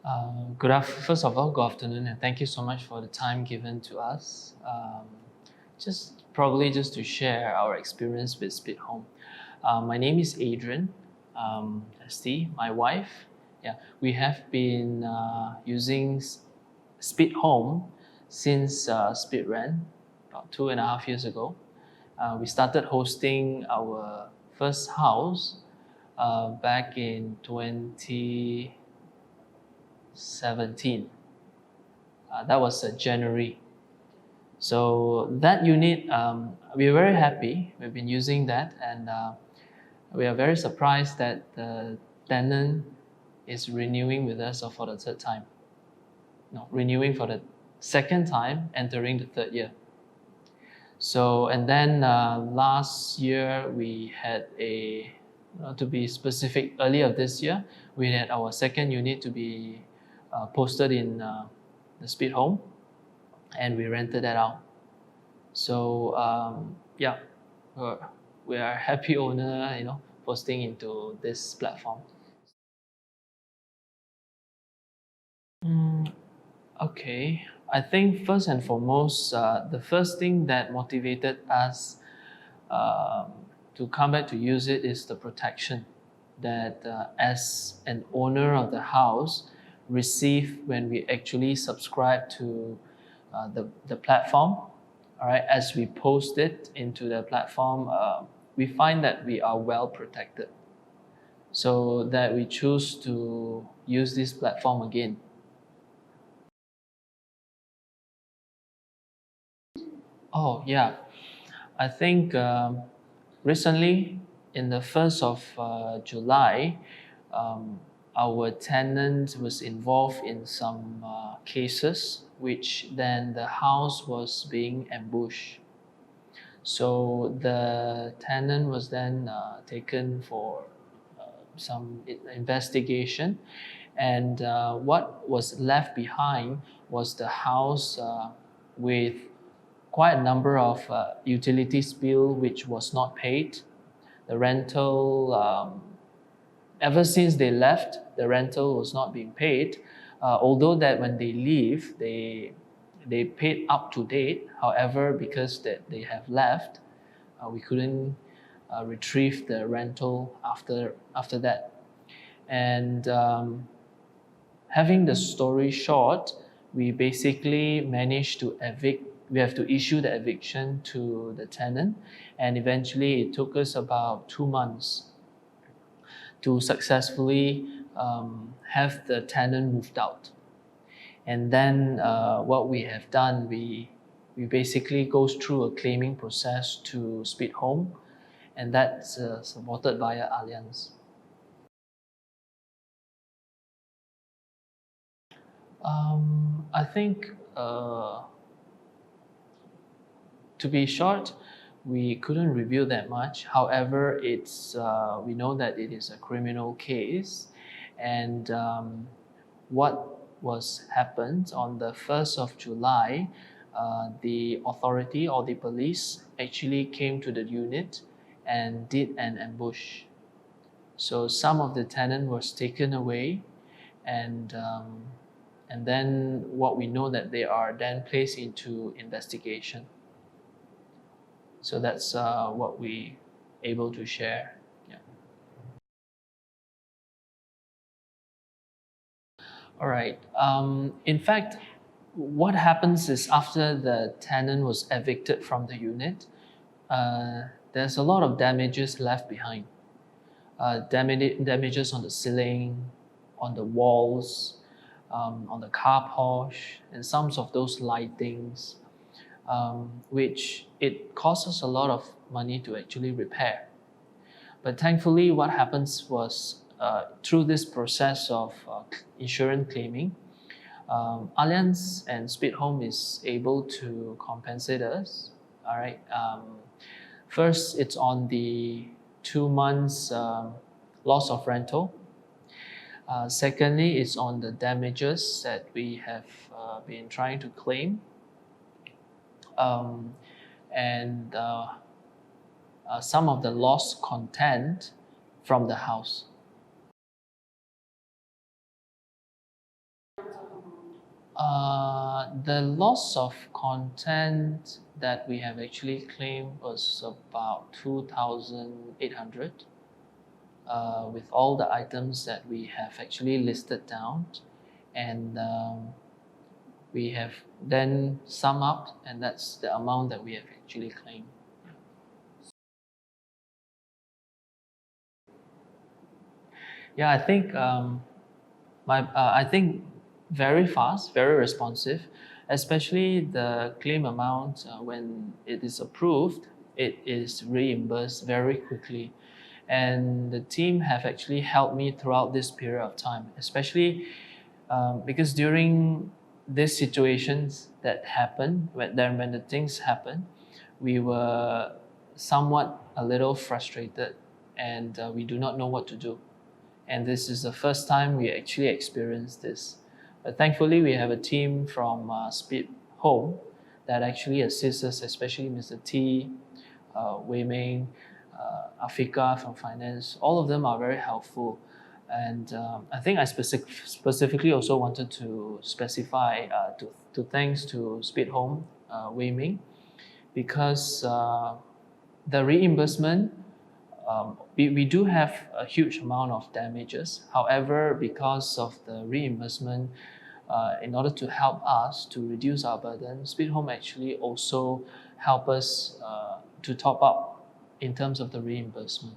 First of all, good afternoon, and thank you so much for the time given to us. Just to share our experience with Speed Home. My name is Adrian, ST, my wife. Yeah, we have been using Speed Home since Speed Rent about 2.5 years ago. We started hosting our first house back in 2017. That was January. So that unit, we are very happy. We've been using that, and we are very surprised that the tenant is renewing with us for the third time. No, renewing for the second time, entering the third year. So, and then last year we had to be specific, earlier this year, we had our second unit to be posted in the Speed Home, and we rented that out. So yeah, we are a happy owner, posting into this platform. Okay, I think first and foremost, the first thing that motivated us to come back to use it is the protection that as an owner of the house receive when we actually subscribe to the platform. All right, as we post it into the platform, we find that we are well protected, so that we choose to use this platform again. Oh yeah, I think recently in the 1st of July, our tenant was involved in some cases, which then the house was being ambushed. So the tenant was then taken for some investigation, and what was left behind was the house with quite a number of utilities bill which was not paid. The rental, ever since they left, the rental was not being paid. Although that when they leave, they paid up to date. However, because that they have left, we couldn't retrieve the rental after that. And having the story short, we basically managed to evict. We have to issue the eviction to the tenant, and eventually it took us about 2 months to successfully have the tenant moved out. And then what we have done, we basically goes through a claiming process to Speed Home, and that's supported via Allianz. I think, to be short, we couldn't reveal that much. However, we know that it is a criminal case, and what was happened on the 1st of July, the authority or the police actually came to the unit and did an ambush. So some of the tenant was taken away, and then what we know that they are then placed into investigation. So that's what we able to share. Yeah. All right. In fact, what happens is after the tenant was evicted from the unit, there's a lot of damages left behind. Damages on the ceiling, on the walls, on the car porch, and some of those lightings, which it costs us a lot of money to actually repair. But thankfully, what happens was through this process of insurance claiming, Allianz and Speed Home is able to compensate us. All right. First, it's on the 2 months loss of rental. Secondly, it's on the damages that we have been trying to claim. And some of the lost content from the house. The loss of content that we have actually claimed was about 2,800 with all the items that we have actually listed down, and we have then sum up, and that's the amount that we have actually claimed. Yeah, I think very fast, very responsive, especially the claim amount when it is approved, it is reimbursed very quickly. And the team have actually helped me throughout this period of time, especially because during these situations that happen, when the things happen, we were somewhat a little frustrated, and we do not know what to do. And this is the first time we actually experienced this. But thankfully, we have a team from SPEEDHOME that actually assists us, especially Mr. T, Wei Ming, Afika from finance. All of them are very helpful. And I think I specifically also wanted to specify to thanks to SPEEDHOME, Wei Ming, because the reimbursement, we do have a huge amount of damages. However, because of the reimbursement, in order to help us to reduce our burden, SPEEDHOME actually also help us to top up in terms of the reimbursement.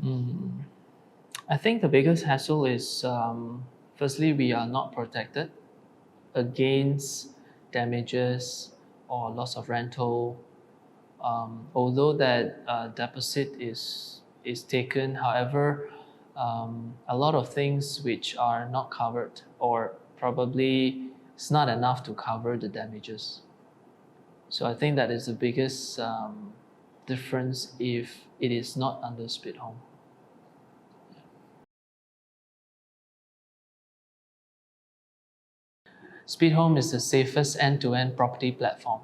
Mm. I think the biggest hassle is firstly, we are not protected against damages or loss of rental. Although that deposit is taken, however, a lot of things which are not covered, or probably it's not enough to cover the damages. So I think that is the biggest difference if it is not under SPEEDHOME. SPEEDHOME is the safest end-to-end property platform.